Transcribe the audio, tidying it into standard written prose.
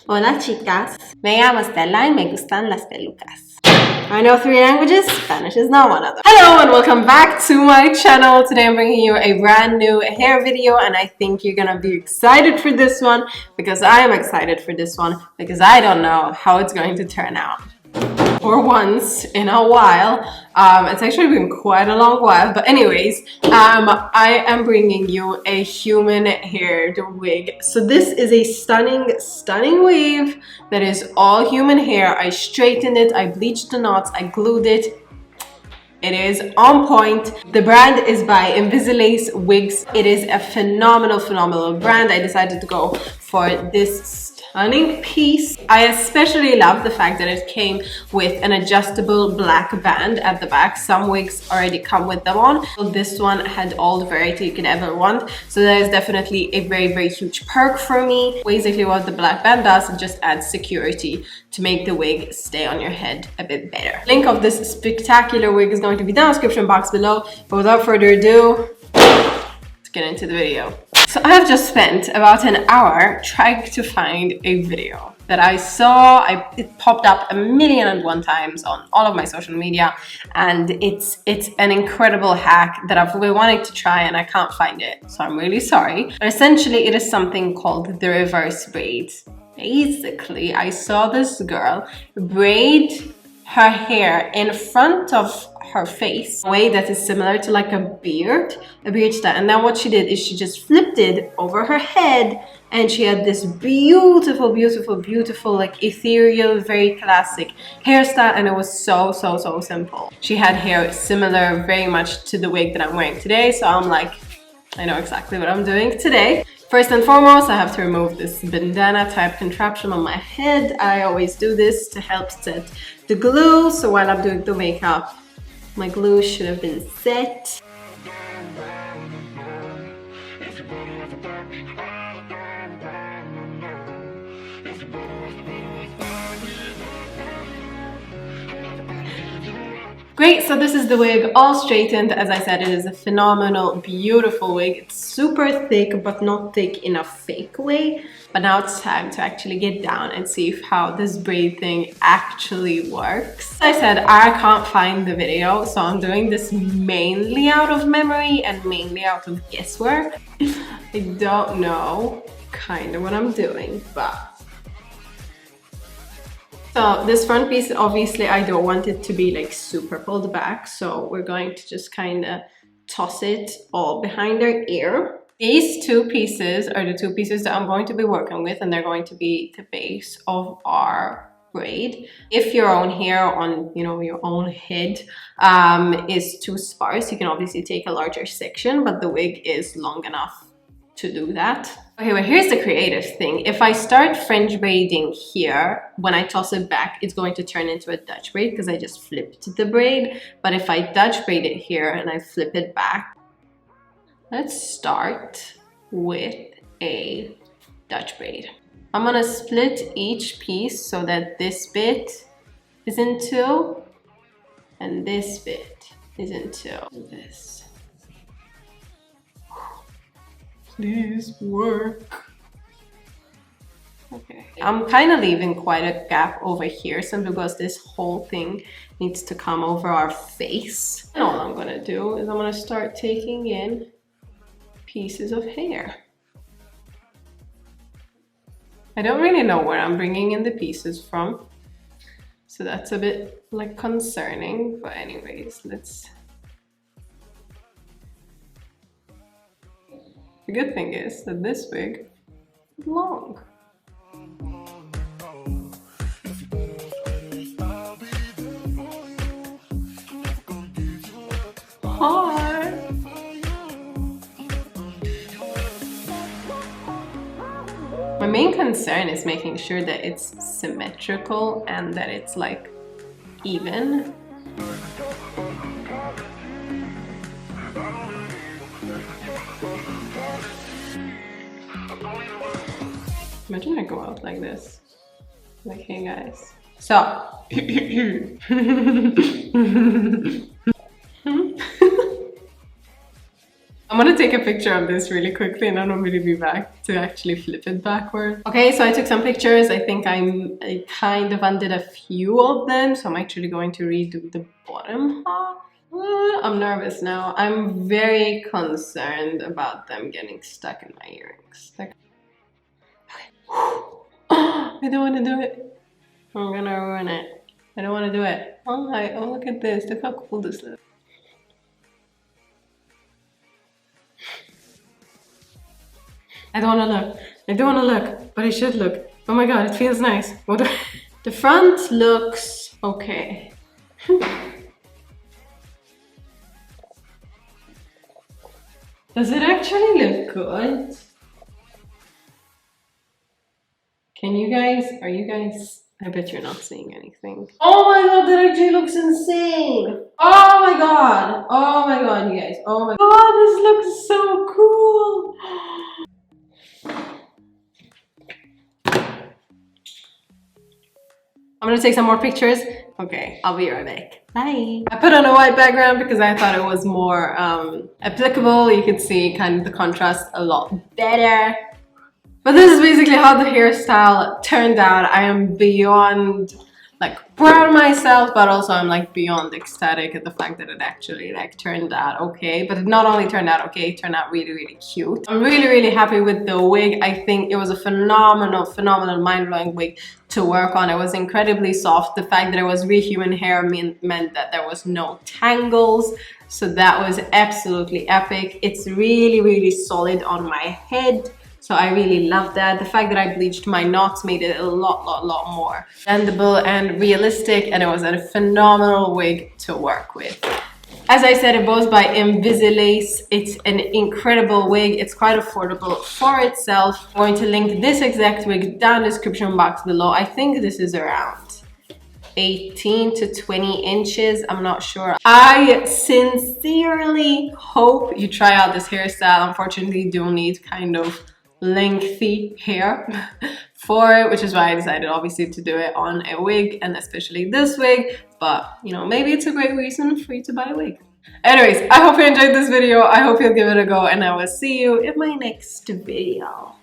Hola chicas, me llamo Stella y me gustan las pelucas. I know 3 languages, Spanish is not one of them. Hello and welcome back to my channel. Today I'm bringing you a brand new hair video and I think you're gonna be excited for this one because I am excited for this one because I don't know how it's going to turn out. For once in a while, it's actually been quite a long while, but anyways, I am bringing you a human haired wig. So this is a stunning wave that is all human hair. I straightened it, I bleached the knots, I glued it. It is on point. The brand is by Invisilace wigs. It is a phenomenal brand. I decided to go for this stunning piece. I especially love the fact that it came with an adjustable black band at the back. Some wigs already come with them on. So this one had all the variety you could ever want. So that is definitely a very huge perk for me. Basically what the black band does, it just adds security to make the wig stay on your head a bit better. Link of this spectacular wig is going to be down in the description box below. But without further ado, let's get into the video. So I have just spent about an hour trying to find a video that I saw. It popped up 1,000,001 times on all of my social media, and it's an incredible hack that I've been wanting to try and I can't find it. So I'm really sorry. But essentially it is something called the reverse braid. Basically, I saw this girl braid her hair in front of her face, a way that is similar to like a beard style. And then what she did is she just flipped it over her head and she had this beautiful like ethereal, very classic hairstyle, and it was so simple. She had hair similar very much to the wig that I'm wearing today, so I'm like, I know exactly what I'm doing today. First and foremost, I have to remove this bandana type contraption on my head. I always do this to help set the glue. So while I'm doing the makeup, my glue should have been set. Great, so this is the wig all straightened. As I said, it is a phenomenal, beautiful wig. It's super thick, but not thick in a fake way. But now it's time to actually get down and see how this braid thing actually works. As I said, I can't find the video, so I'm doing this mainly out of memory and mainly out of guesswork. I don't know kind of what I'm doing, but so this front piece, obviously I don't want it to be like super pulled back, so we're going to just kind of toss it all behind our ear. These two pieces are the two pieces that I'm going to be working with, and they're going to be the base of our braid. If your own hair on, you know, your own head is too sparse, you can obviously take a larger section, but the wig is long enough to do that. Okay, well here's the creative thing. If I start French braiding here, when I toss it back, it's going to turn into a Dutch braid because I just flipped the braid. But if I Dutch braid it here and I flip it back, let's start with a Dutch braid. I'm gonna split each piece so that this bit is in two and this bit is in two. This. Please work. Okay, I'm kind of leaving quite a gap over here simply because this whole thing needs to come over our face. And all I'm gonna do is I'm gonna start taking in pieces of hair. I don't really know where I'm bringing in the pieces from, so that's a bit like concerning, but anyways, let's. The good thing is that this wig is long. Hi! My main concern is making sure that it's symmetrical and that it's like even. Imagine I go out like this. Like, hey guys. So. I'm gonna take a picture of this really quickly and then I'm gonna be back to actually flip it backward. Okay, so I took some pictures. I think I kind of undid a few of them, so I'm actually going to redo the bottom half. I'm nervous now. I'm very concerned about them getting stuck in my earrings. Okay. I don't want to do it. I'm gonna ruin it. I don't want to do it. Oh, oh, look at this. Look how cool this looks. I don't want to look. I don't want to look, but I should look. Oh my god, it feels nice. What the front looks okay. Does it actually look good? Can you guys, are you guys, I bet you're not seeing anything. Oh my god, that actually looks insane. Oh my god. Oh my god, you guys. Oh my god, this looks so cool. I'm gonna take some more pictures. Okay, I'll be right back. Bye. I put on a white background because I thought it was more applicable. You could see kind of the contrast a lot better. But this is basically how the hairstyle turned out. I am beyond like proud of myself, but also I'm like beyond ecstatic at the fact that it actually like turned out okay. But it not only turned out okay, it turned out really, really cute. I'm really, really happy with the wig. I think it was a phenomenal, mind-blowing wig to work on. It was incredibly soft. The fact that it was real human hair meant that there was no tangles. So that was absolutely epic. It's really, really solid on my head. So I really love that. The fact that I bleached my knots made it a lot more bendable and realistic, and it was a phenomenal wig to work with. As I said, it goes by Invisilace. It's an incredible wig. It's quite affordable for itself. I'm going to link this exact wig down in the description box below. I think this is around 18 to 20 inches. I'm not sure. I sincerely hope you try out this hairstyle. Unfortunately, you do need kind of lengthy hair for it, which is why I decided obviously to do it on a wig, and especially this wig. But you know, maybe it's a great reason for you to buy a wig. Anyways, I hope you enjoyed this video. I hope you'll give it a go, and I will see you in my next video.